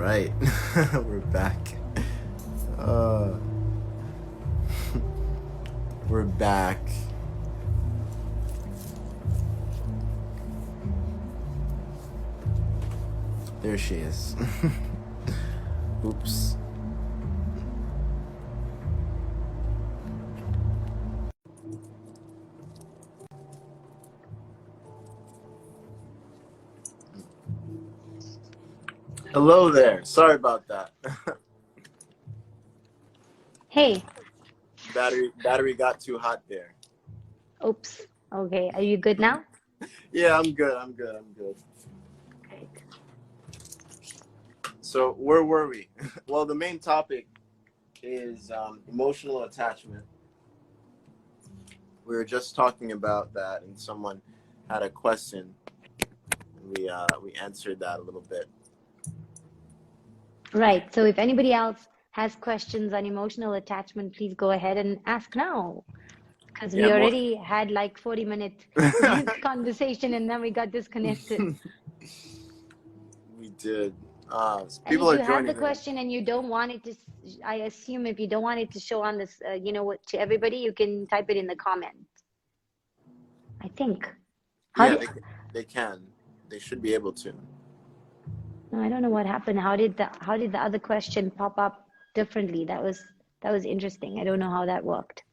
right. We're back. Uh, we're back. There she is. Oops. Hello there. Sorry about that. Hey, Battery got too hot there. oops. Okay, are you good now? Yeah, I'm good. Great. So where were we? Well, the main topic is emotional attachment. We were just talking about that, and someone had a question, and we answered that a little bit. Right. So if anybody else has questions on emotional attachment, please go ahead and ask now. Because Yeah, we more. already had like 40-minute conversation and then we got disconnected. We did. And People if are you have the joining in. question and you don't want it to, I assume if you don't want it to show on this, to everybody, you can type it in the comments. I think. How Yeah, did, they can. They should be able to. no, I don't know what happened. How did the other question pop up differently? That was interesting. I don't know how that worked.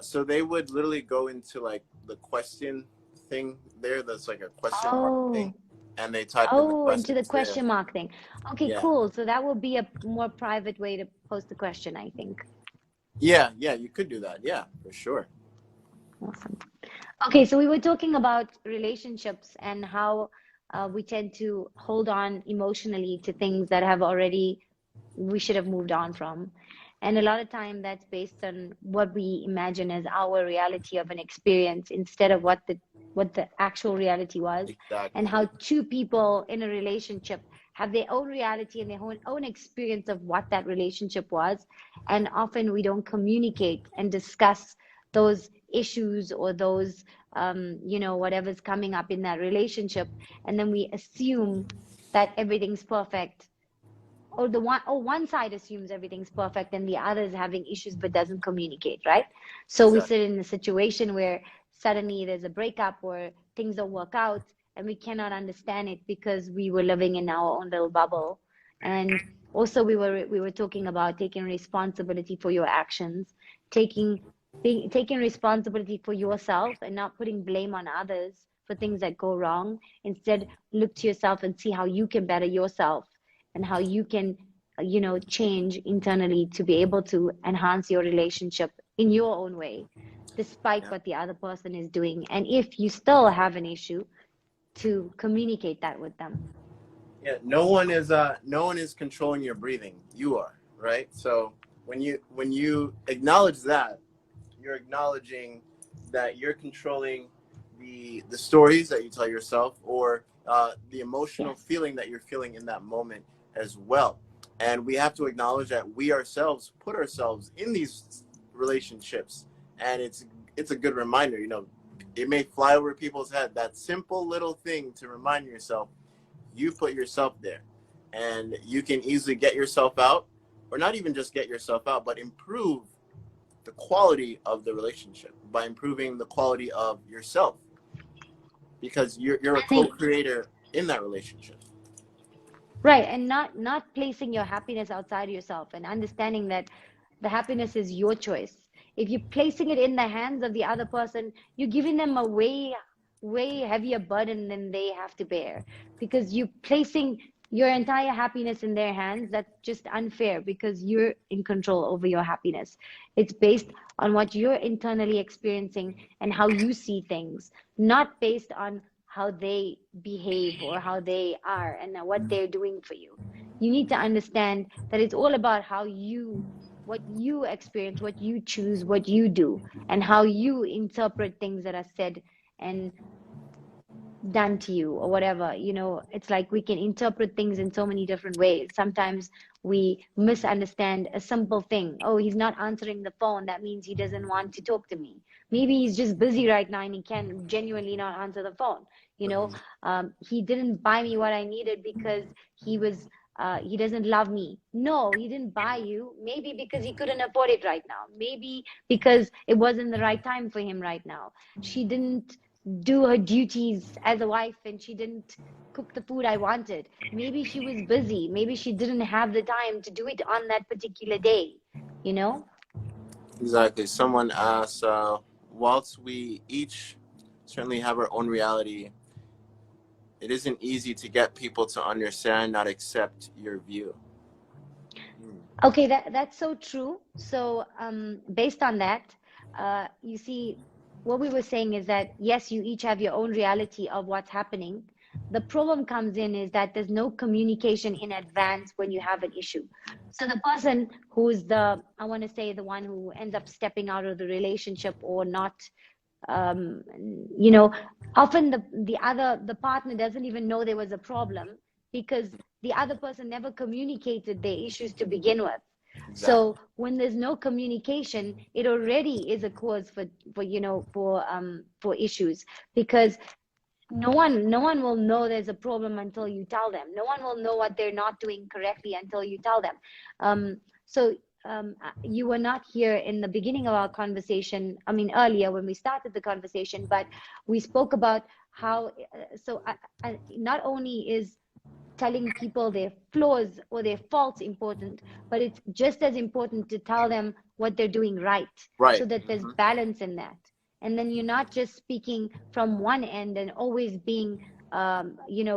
So they would literally go into like the question thing there. That's like a question mark thing, Oh, and they type in the oh, into the questions there. question mark thing. Okay, Yeah, cool. So that will be a more private way to post the question, I think. yeah. You could do that. Yeah, for sure. Awesome. Okay, so we were talking about relationships and how we tend to hold on emotionally to things that have already we should have moved on from. And a lot of time that's based on what we imagine as our reality of an experience instead of what the actual reality was, and Exactly. how two people in a relationship have their own reality and their own experience of what that relationship was. And often we don't communicate and discuss those issues or those whatever's coming up in that relationship, and then we assume that everything's perfect, or one side assumes everything's perfect and the other is having issues but doesn't communicate, right? So we Exactly. sit in a situation where suddenly there's a breakup or things don't work out, and we cannot understand it because we were living in our own little bubble. And also we were talking about taking responsibility for your actions, taking taking responsibility for yourself and not putting blame on others for things that go wrong. Instead, look to yourself and see how you can better yourself and how you can change internally to be able to enhance your relationship in your own way, despite Yeah. what the other person is doing. And if you still have an issue, to communicate that with them. Yeah. No one is controlling your breathing. You are, right? So when you acknowledge that, you're acknowledging that you're controlling the stories that you tell yourself, or the emotional Yes. feeling that you're feeling in that moment as well. And we have to acknowledge that we ourselves put ourselves in these relationships, and it's a good reminder. It may fly over people's head, that simple little thing to remind yourself you put yourself there, and you can easily get yourself out, or not even just get yourself out, but improve the quality of the relationship by improving the quality of yourself, because you're a I think co-creator in that relationship. right, and not placing your happiness outside of yourself, and understanding that the happiness is your choice. If you're placing it in the hands of the other person, you're giving them a way heavier burden than they have to bear, because you're placing your entire happiness in their hands. That's just unfair because you're in control over your happiness. It's based on what you're internally experiencing and how you see things, not based on how they behave or how they are and what they're doing for you. You need to understand that it's all about what you experience, what you choose, what you do, and how you interpret things that are said and done to you or whatever. It's like we can interpret things in so many different ways. Sometimes we misunderstand a simple thing. Oh, he's not answering the phone, that means he doesn't want to talk to me. Maybe he's just busy right now and he can genuinely not answer the phone. you know Mhm. he didn't buy me what I needed because he was he doesn't love me. No, he didn't buy you. Maybe because he couldn't afford it right now. Maybe because it wasn't the right time for him right now. She didn't do her duties as a wife, and she didn't cook the food I wanted. Maybe she was busy. Maybe she didn't have the time to do it on that particular day, you know? Exactly. Someone asked, whilst we each certainly have our own reality, it isn't easy to get people to understand, not accept your view. Hmm. Okay, that's so true. So, based on that, you see, what we were saying is that yes, you each have your own reality of what's happening. The problem comes in is that there's no communication in advance when you have an issue. So the person who's I want to say the one who ends up stepping out of the relationship or not, um, you know, often the partner doesn't even know there was a problem because the other person never communicated their issues to begin with. Exactly. So when there's no communication, it already is a cause for issues, because no one will know there's a problem until you tell them. No one will know what they're not doing correctly until you tell them. You were not here in the beginning of our conversation, I mean earlier when we started the conversation, but we spoke about how not only is telling people their flaws or their faults important, but it's just as important to tell them what they're doing right, so Right. that there's Hmm. balance in that. And then you're not just speaking from one end and always being,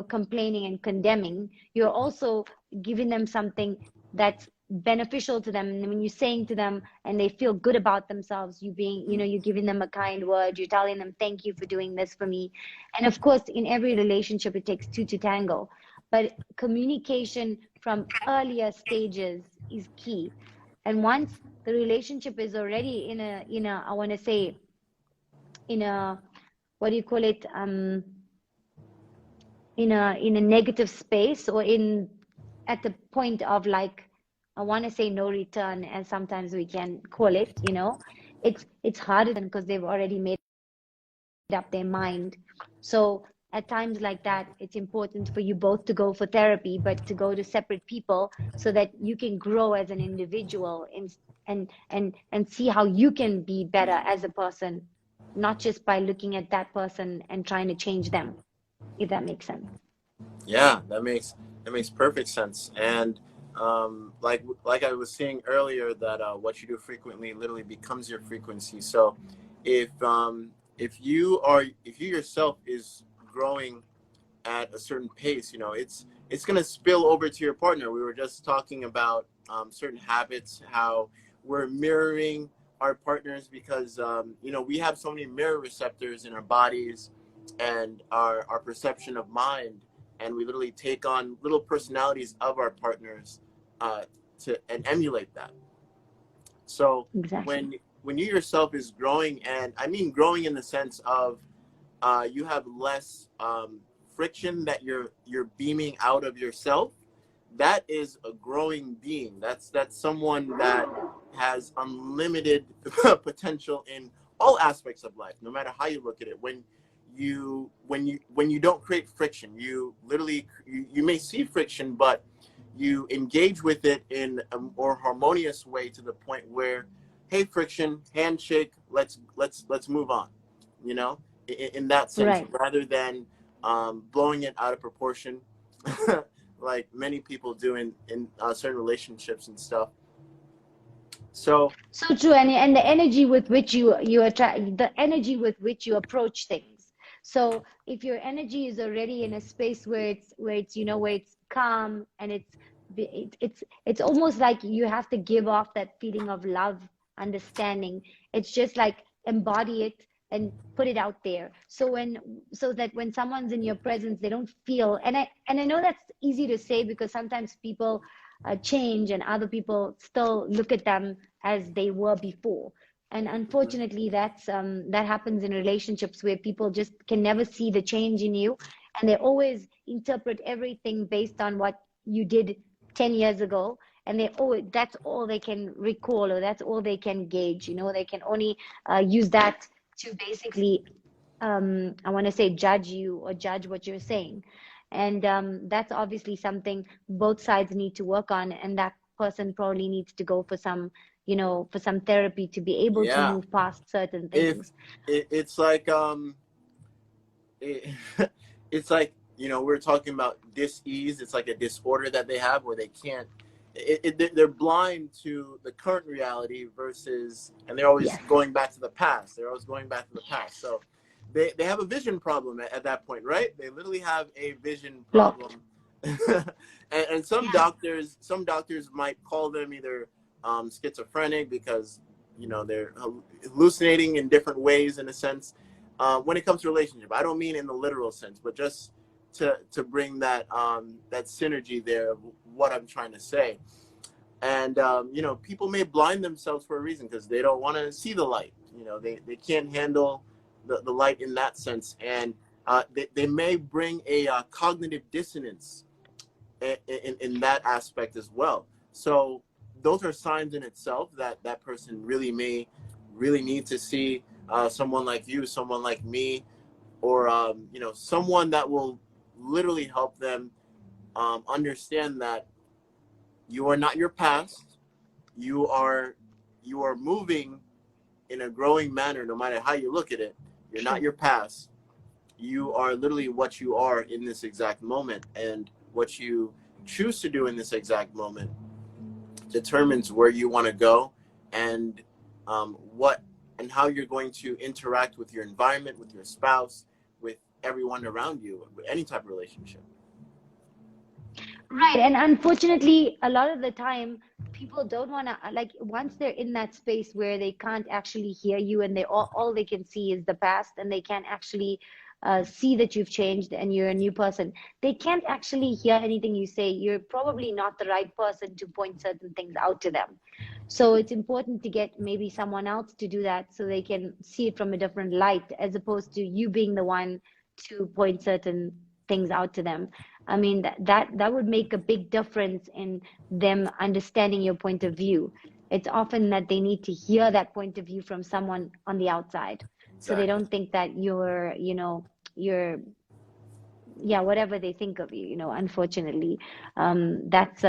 complaining and condemning. You're also giving them something that's beneficial to them. And when you're saying to them and they feel good about themselves, you're giving them a kind word, you're telling them, thank you for doing this for me. And of course, in every relationship, it takes two to tango, but communication from earlier stages is key. And once the relationship is already in a I want to say, in a, what do you call it, in a negative space, or in at the point of, like, I want to say no return, as sometimes we can call it, it's harder than, because they've already made up their mind. So at times like that, it's important for you both to go for therapy, but to go to separate people, so that you can grow as an individual, and see how you can be better as a person, not just by looking at that person and trying to change them, if that makes sense. Yeah, that makes perfect sense. And like I was saying earlier, that what you do frequently literally becomes your frequency. So if if you yourself is growing at a certain pace, it's gonna spill over to your partner. We were just talking about certain habits, how we're mirroring our partners because we have so many mirror receptors in our bodies and our perception of mind, and we literally take on little personalities of our partners uh, to and emulate that. So Exactly. when you yourself is growing, and I mean growing in the sense of you have less friction that you're beaming out of yourself, that is a growing being. That's someone that has unlimited potential in all aspects of life, no matter how you look at it. When you don't create friction, you may see friction, but you engage with it in a more harmonious way, to the point where, hey, friction, handshake, let's move on, you know in that sense, Right. rather than blowing it out of proportion, like many people do in certain relationships and stuff. So So true, and the energy with which you attract, the energy with which you approach things. So if your energy is already in a space where it's calm, and it's almost like you have to give off that feeling of love, understanding. It's just like embody it and put it out there. So that when someone's in your presence, they don't feel. And I know that's easy to say, because sometimes people change, and other people still look at them as they were before. And unfortunately, that happens in relationships, where people just can never see the change in you, and they always interpret everything based on what you did 10 years ago, and that's all they can recall, or that's all they can gauge. They can only use that to basically, I want to say, judge you or judge what you're saying. And that's obviously something both sides need to work on, and that person probably needs to go for some, for some therapy to be able to Yeah. move past certain If things. it's like it, it's like, we're talking about dis-ease. It's like a disorder that they have where they can't, they're blind to the current reality versus, and they're always Yes. going back to the past. They're always going back to the past. Yes. So they have a vision problem at that point, right? They literally have a vision Blocked. problem. And Yeah. some doctors might call them either schizophrenic because they're hallucinating in different ways, in a sense. When it comes to relationship, I don't mean in the literal sense, but just to bring that synergy there of what I'm trying to say. And people may blind themselves for a reason because they don't want to see the light. They can't handle the light in that sense. And they may bring a cognitive dissonance in that aspect as well. So those are signs in itself that that person really need to see someone like you, someone like me, or someone that will literally help them understand that you are not your past. You are moving in a growing manner, no matter how you look at it. You're not True. your past. You are literally what you are in this exact moment, and what you choose to do in this exact moment determines where you want to go, and what and how you're going to interact with your environment, with your spouse, with everyone around you, with any type of relationship. Right. And unfortunately, a lot of the time, people don't want to, like, once they're in that space where they can't actually hear you and all they can see is the past, and they can't actually see that you've changed and you're a new person. They can't actually hear anything you say. You're probably not the right person to point certain things out to them. So it's important to get maybe someone else to do that so they can see it from a different light, as opposed to you being the one to point certain things out to them. I mean, that would make a big difference in them understanding your point of view. It's often that they need to hear that point of view from someone on the outside, so they Exactly. don't think that you're, yeah, whatever they think of you, unfortunately. That's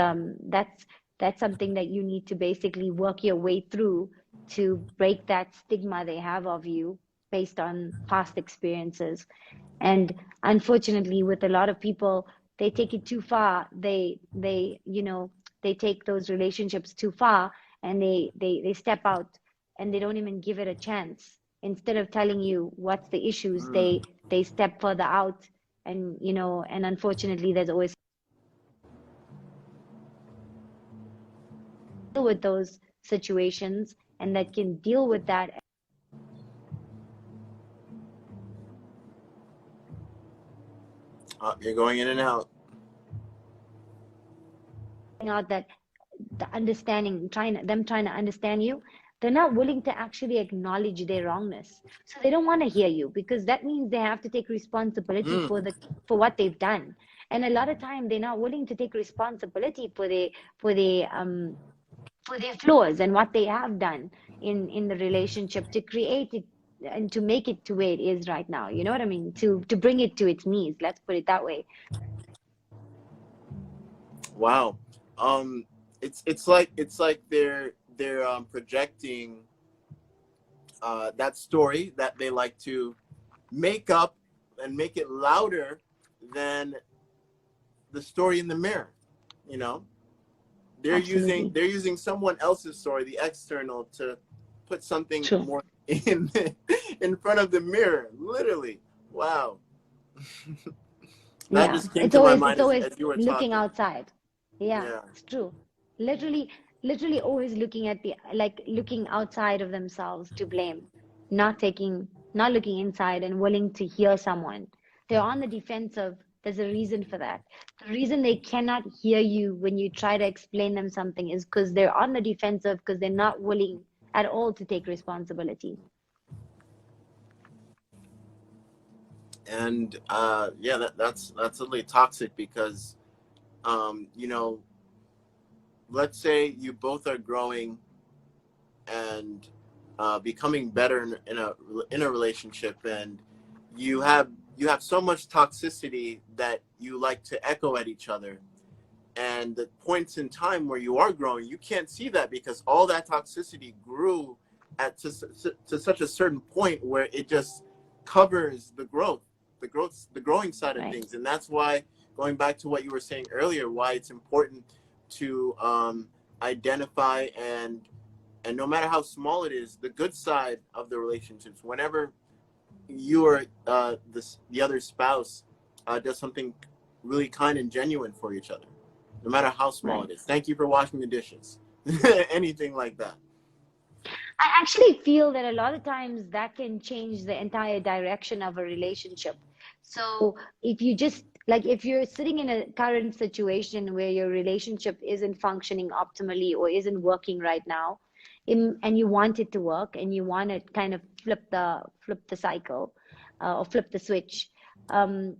something that you need to basically work your way through to break that stigma they have of you based on past experiences. And unfortunately, with a lot of people, they take it too far. They take those relationships too far, and they step out, and they don't even give it a chance. Instead of telling you what's the issues, Mm. they step further out. And and unfortunately, there's always deal with those situations, and that can deal with that. You're going in and out. Out that the understanding, trying to understand you, they're not willing to actually acknowledge their wrongness. So they don't want to hear you, because that means they have to take responsibility Mm. for what they've done. And a lot of time they're not willing to take responsibility for their flaws and what they have done in the relationship to create it and to make it to where it is right now. You know what I mean? To bring it to its knees, let's put it that way. Wow. It's like they're projecting that story that they like to make up and make it louder than the story in the mirror. You know, they're using Absolutely. they're using someone else's story, the external, to put something True. more in in front of the mirror. Literally, wow. That Yeah, just came to my mind it's as, always as you were looking talking. outside. Yeah, Yeah. it's true. Literally, literally always looking at the, like, looking outside of themselves to blame, not looking inside and willing to hear someone. They're on the defensive. There's a reason for that. The reason they cannot hear you when you try to explain them something is because they're on the defensive, because they're not willing at all to take responsibility. And yeah, that's really toxic because you know, let's say you both are growing and becoming better in a relationship, and you have you have so much toxicity that you like to echo at each other. And the points in time where you are growing, you can't see that because all that toxicity grew to such a certain point where it just covers the growing side of Right. things. And that's why, going back to what you were saying earlier, why it's important to identify and no matter how small it is, the good side of the relationships. Whenever you or the other spouse does something really kind and genuine for each other, no matter how small Right. it is. Thank you for washing the dishes. Anything like that. I actually feel that a lot of times that can change the entire direction of a relationship. So if you just like if you're sitting in a current situation where your relationship isn't functioning optimally or isn't working right now, and you want it to work and you want to kind of flip the cycle or flip the switch, um,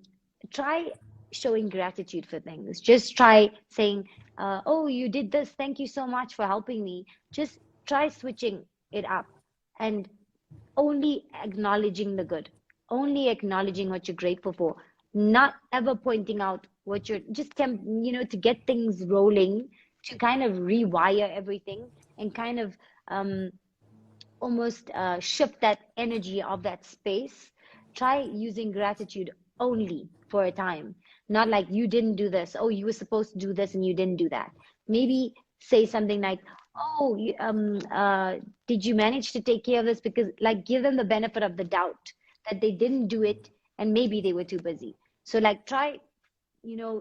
try showing gratitude for things. Just try saying, "Oh, you did this. Thank you so much for helping me." Just try switching it up and only acknowledging the good, only acknowledging what you're grateful for, not ever pointing out what you're just to get things rolling, to kind of rewire everything and kind of um, almost shift that energy of that space. Try using gratitude only for a time, not like you didn't do this. Oh, you were supposed to do this and you didn't do that. Maybe say something like, oh, did you manage to take care of this? Because, like, give them the benefit of the doubt that they didn't do it and maybe they were too busy. So, like, try,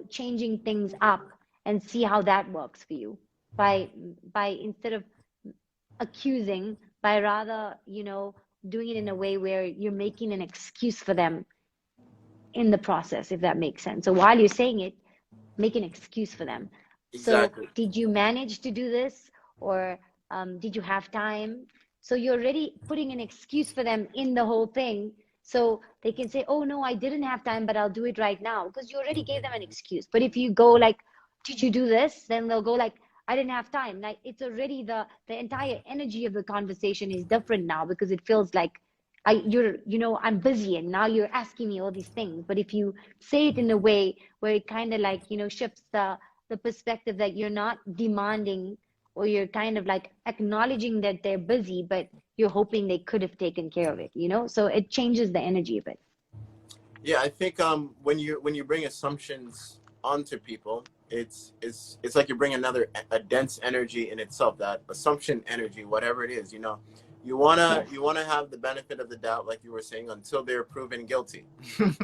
changing things up and see how that works for you by instead of accusing, by rather, doing it in a way where you're making an excuse for them in the process, if that makes sense. So while you're saying it, make an excuse for them. So, Exactly. did you manage to do this? Or did you have time? So you're already putting an excuse for them in the whole thing. So they can say, oh, no, I didn't have time, but I'll do it right now. Because you already gave them an excuse. But if you go like, did you do this? Then they'll go like, I didn't have time. Like it's already the entire energy of the conversation is different now because it feels like I'm busy and now you're asking me all these things. But if you say it in a way where it kind of like, shifts the perspective that you're not demanding or you're kind of like acknowledging that they're busy, but you're hoping they could have taken care of it. So it changes the energy of it. Yeah, I think when you bring assumptions onto people, it's like you bring another a dense energy in itself. That assumption energy, whatever it is, Yes, you wanna have the benefit of the doubt, like you were saying, until they're proven guilty. yes,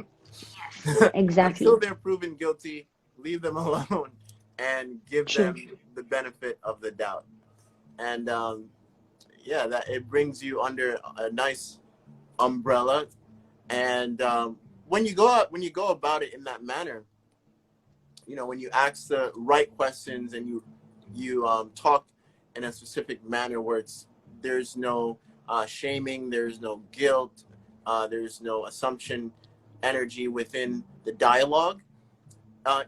Until exactly. they're proven guilty, leave them alone and give True. them the benefit of the doubt. And yeah, that it brings you under a nice umbrella. And when you go about it in that manner, when you ask the right questions and you talk in a specific manner where there's no shaming, there's no guilt, there's no assumption energy within the dialogue.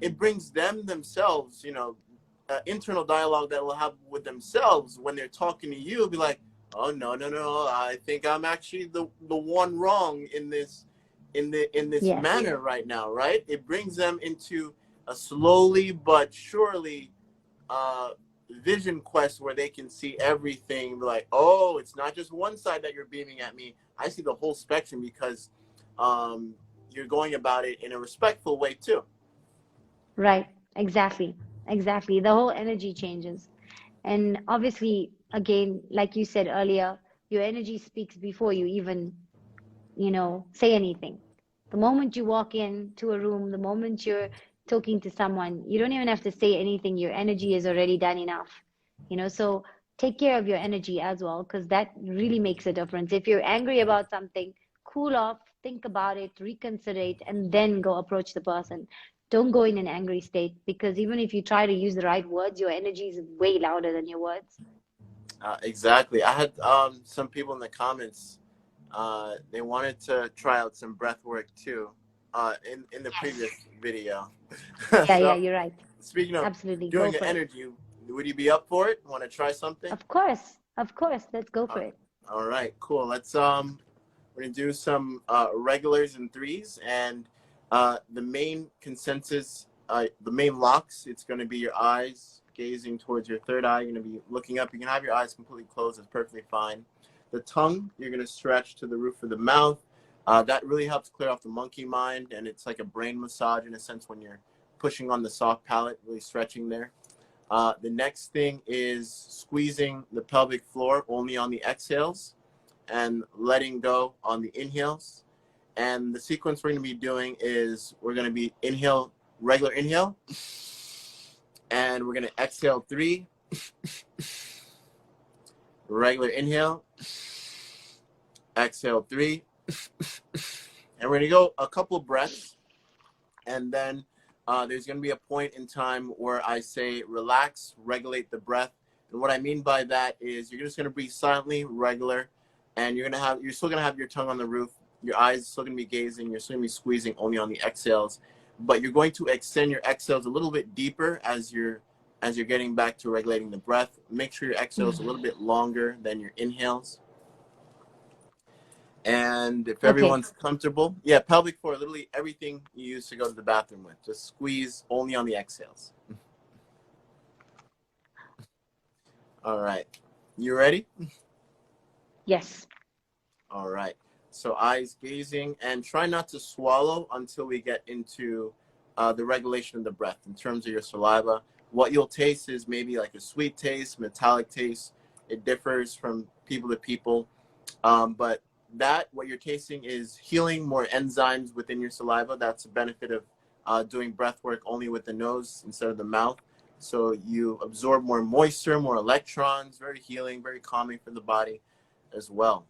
It brings themselves, internal dialogue that will have with themselves when they're talking to you. Be like, oh, no, no, no, I think I'm actually the one wrong in this Yes. manner right now, right? It brings them into a slowly but surely uh, vision quest where they can see everything. Like, oh, it's not just one side that you're beaming at me. I see the whole spectrum because um, you're going about it in a respectful way too. Right. Exactly. Exactly. The whole energy changes. And obviously, again, like you said earlier, your energy speaks before you even, say anything. The moment you walk into a room, the moment you're talking to someone, you don't even have to say anything. Your energy is already done enough. So take care of your energy as well, because that really makes a difference. If you're angry about something, cool off, think about it, reconsider it, and then go approach the person. Don't go in an angry state because even if you try to use the right words, your energy is way louder than your words. Exactly. I had some people in the comments. They wanted to try out some breath work too. In the previous Yes. video. Yeah, yeah, So you're right. speaking of Absolutely. Go doing an for it. energy, would you be up for it? Want to try something? Of course. Of course. Let's go for Uh, it. all right, cool. We're going to do some regulars and threes. And the main consensus, the main locks, it's going to be your eyes gazing towards your third eye. You're going to be looking up. You can have your eyes completely closed. That's perfectly fine. The tongue, you're going to stretch to the roof of the mouth. That really helps clear off the monkey mind. And it's like a brain massage in a sense when you're pushing on the soft palate, really stretching there. The next thing is squeezing the pelvic floor only on the exhales and letting go on the inhales. And the sequence we're going to be doing is we're going to be inhale, regular inhale, and we're going to exhale 3, regular inhale, exhale 3, and we're going to go a couple breaths, and then there's going to be a point in time where I say relax, regulate the breath. And what I mean by that is you're just going to breathe silently, regular, and you're still going to have your tongue on the roof. Your eyes still going to be gazing. You're still going to be squeezing only on the exhales, but you're going to extend your exhales a little bit deeper as you're getting back to regulating the breath. Make sure your exhales a little bit longer than your inhales. And if Okay. everyone's comfortable, yeah, pelvic floor, literally everything you use to go to the bathroom with. Just squeeze only on the exhales. All right. You ready? Yes. All right. So eyes gazing, and try not to swallow until we get into the regulation of the breath in terms of your saliva. What you'll taste is maybe like a sweet taste, metallic taste. It differs from people to people. But what you're tasting is healing, more enzymes within your saliva. That's a benefit of doing breath work only with the nose instead of the mouth. So you absorb more moisture, more electrons, very healing, very calming for the body as well.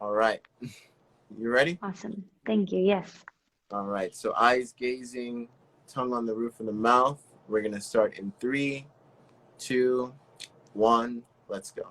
All right. You ready? Awesome. Thank you. Yes. All right. So eyes gazing, tongue on the roof of the mouth. We're going to start in 3, 2, 1. Let's go.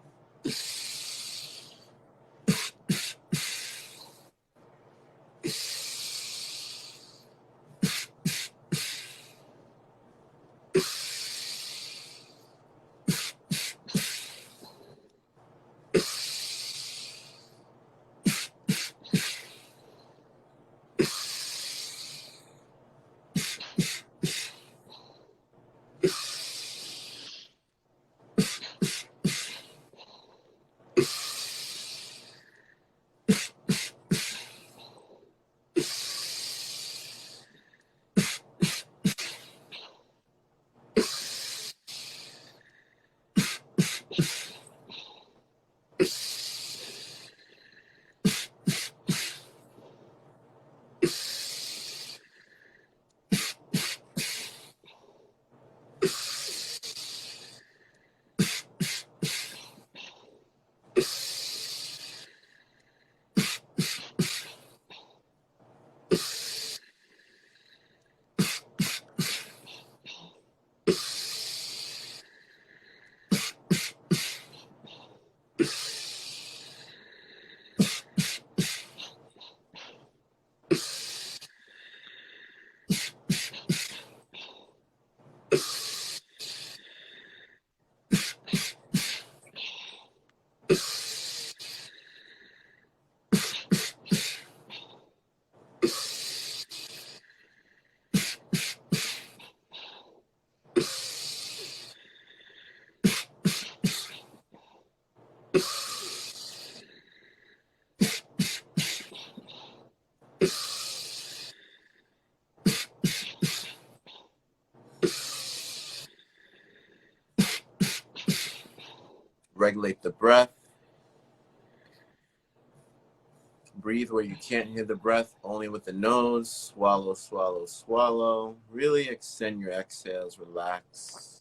Regulate the breath. Breathe where you can't hear the breath, only with the nose. Swallow, swallow, swallow. Really extend your exhales. Relax.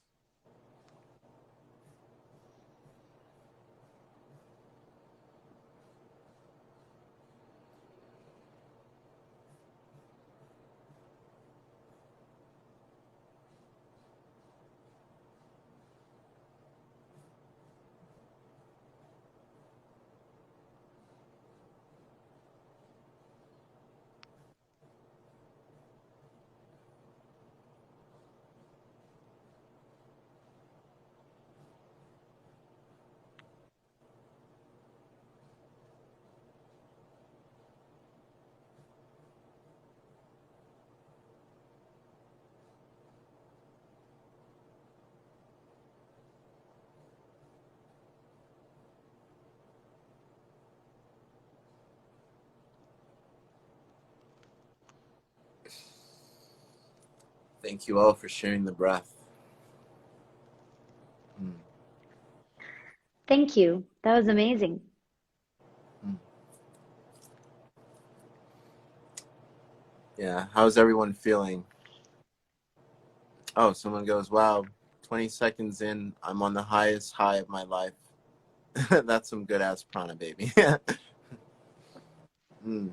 Thank you all for sharing the breath. Mm, Thank you. That was amazing. mm. Yeah, how's everyone feeling? Oh, someone goes, wow, 20 seconds in, I'm on the highest high of my life. That's some good ass prana, baby. Mm.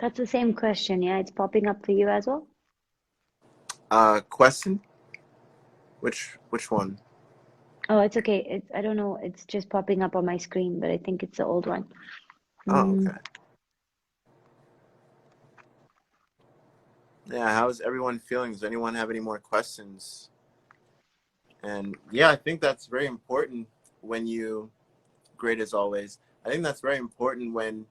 That's the same question. Yeah, it's popping up for you as well. Question? Which one? Oh, it's okay. I don't know. It's just popping up on my screen, but I think it's the old one. Oh, Mm, okay. Yeah, how's everyone feeling? Does anyone have any more questions? And yeah, I think that's very important when you, great as always. I think that's very important when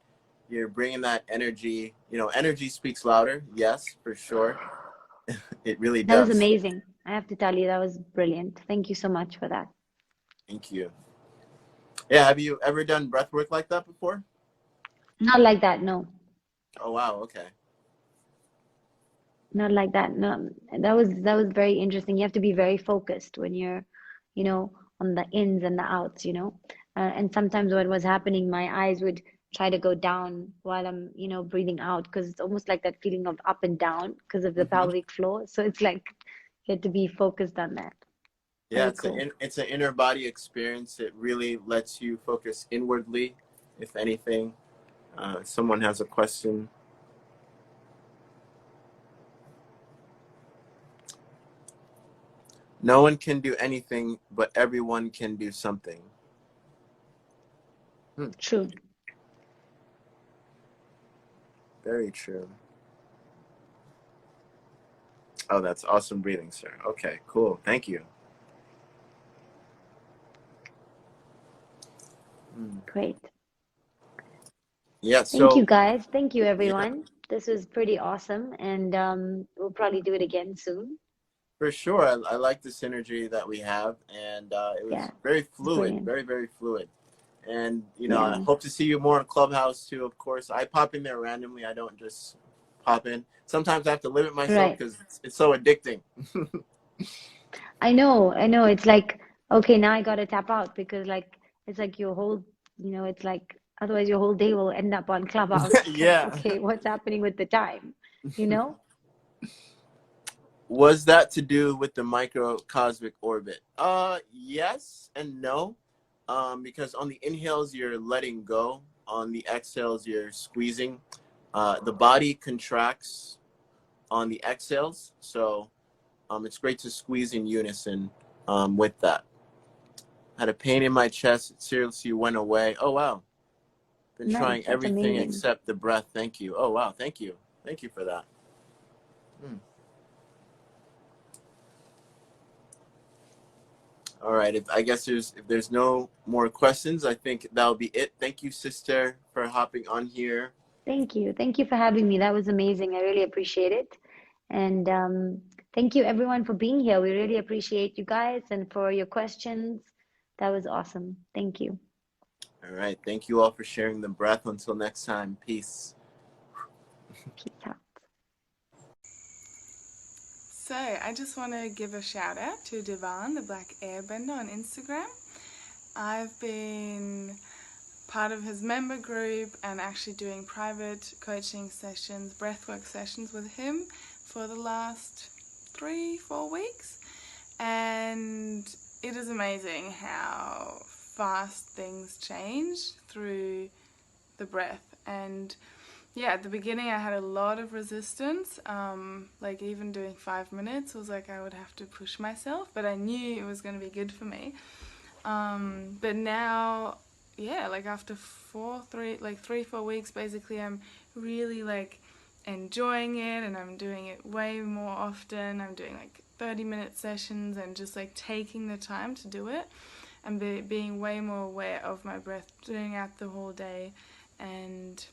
you're bringing that energy. You know, energy speaks louder. Yes, for sure. It really that was does. amazing. I have to tell you, that was brilliant. Thank you so much for that. Thank you. Yeah, have you ever done breath work like that before? Not like that, no. Oh, wow. Okay. Not like that. No, that was very interesting. You have to be very focused when you're, you know, on the ins and the outs, you know. And sometimes what was happening, my eyes would try to go down while I'm, breathing out because it's almost like that feeling of up and down because of the Hmm. pelvic floor. So it's like you have to be focused on that. Yeah, Very cool. it's an inner body experience. It really lets you focus inwardly, if anything. Someone has a question. No one can do anything, but everyone can do something. Hmm, True. very true. Oh, that's awesome breathing, sir. Okay, cool. Thank you. Hmm. Great. Yeah, Thank you, so, guys. Thank you, yeah, everyone. This was pretty awesome, and we'll probably do it again soon. for sure. I like the synergy that we have, and it Yeah, was very it's fluid, brilliant. very, very fluid. And, I Yeah, hope to see you more in Clubhouse, too, of course. I pop in there randomly. I don't just pop in. Sometimes I have to limit myself right. because it's so addicting. I know. It's like, okay, now I gotta tap out because like it's like your whole, it's like otherwise your whole day will end up on Clubhouse. It's like, Yeah. okay, what's happening with the time? You know? Was that to do with the microcosmic orbit? Yes and no. Because on the inhales you're letting go, on the exhales you're squeezing. The body contracts on the exhales, so it's great to squeeze in unison with that. Had a pain in my chest. It seriously went away. Oh wow. Been Nice. trying That's everything amazing. except the breath. Thank you. Oh wow. Thank you. Thank you for that. Hmm. All right. I guess if there's no more questions, I think that'll be it. Thank you, sister, for hopping on here. Thank you. Thank you for having me. That was amazing. I really appreciate it. And thank you everyone for being here. We really appreciate you guys and for your questions. That was awesome. Thank you. All right. Thank you all for sharing the breath. Until next time. Peace. Peace out. So I just want to give a shout out to Devan, the Black Airbender on Instagram. I've been part of his member group and actually doing private coaching sessions, breathwork sessions with him for the last 3-4 weeks. And it is amazing how fast things change through the breath. And yeah, at the beginning I had a lot of resistance. Like even doing 5 minutes was like I would have to push myself, but I knew it was going to be good for me. But now, yeah, like after 3-4 weeks, basically, I'm really like enjoying it, and I'm doing it way more often. I'm doing like 30-minute sessions and just like taking the time to do it and being way more aware of my breath doing it the whole day. And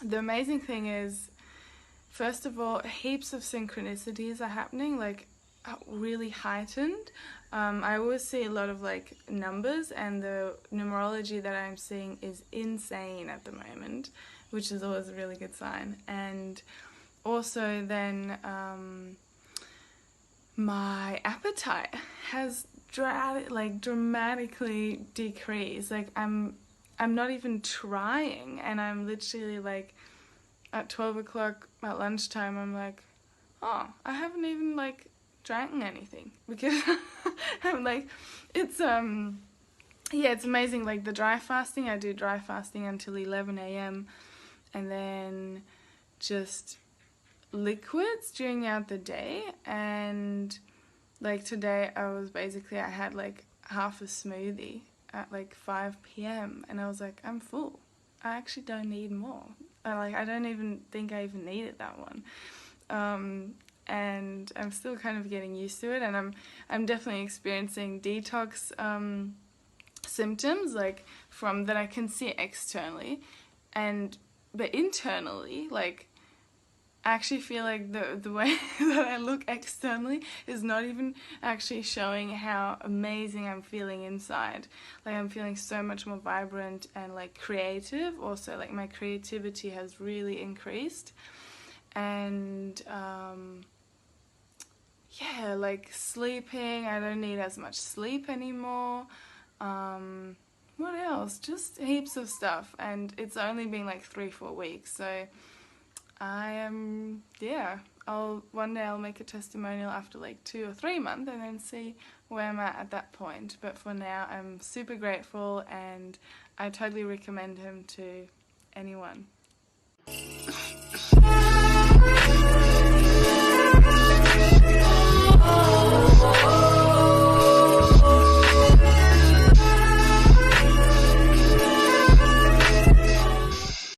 the amazing thing is, first of all, heaps of synchronicities are happening, like really heightened. I always see a lot of like numbers, and the numerology that I'm seeing is insane at the moment, which is always a really good sign. And also then my appetite has dramatically decreased. Like I'm not even trying, and I'm literally like at 12 o'clock at lunchtime, I'm like, oh, I haven't even like drank anything, because I'm like, it's it's amazing. Like the dry fasting, I do dry fasting until 11 a.m. and then just liquids during out the day. And like today I had like half a smoothie at like 5 p.m. and I was like, I'm full. I actually don't need more. I don't even think I even needed that one. And I'm still kind of getting used to it, and I'm definitely experiencing detox symptoms, like from that I can see externally, but internally, like I actually feel like the way that I look externally is not even actually showing how amazing I'm feeling inside. Like I'm feeling so much more vibrant and like creative. Also, like my creativity has really increased. And like sleeping, I don't need as much sleep anymore. What else? Just heaps of stuff. And it's only been like 3-4 weeks, so I am, one day I'll make a testimonial after like 2 or 3 months and then see where I'm at that point. But for now, I'm super grateful, and I totally recommend him to anyone.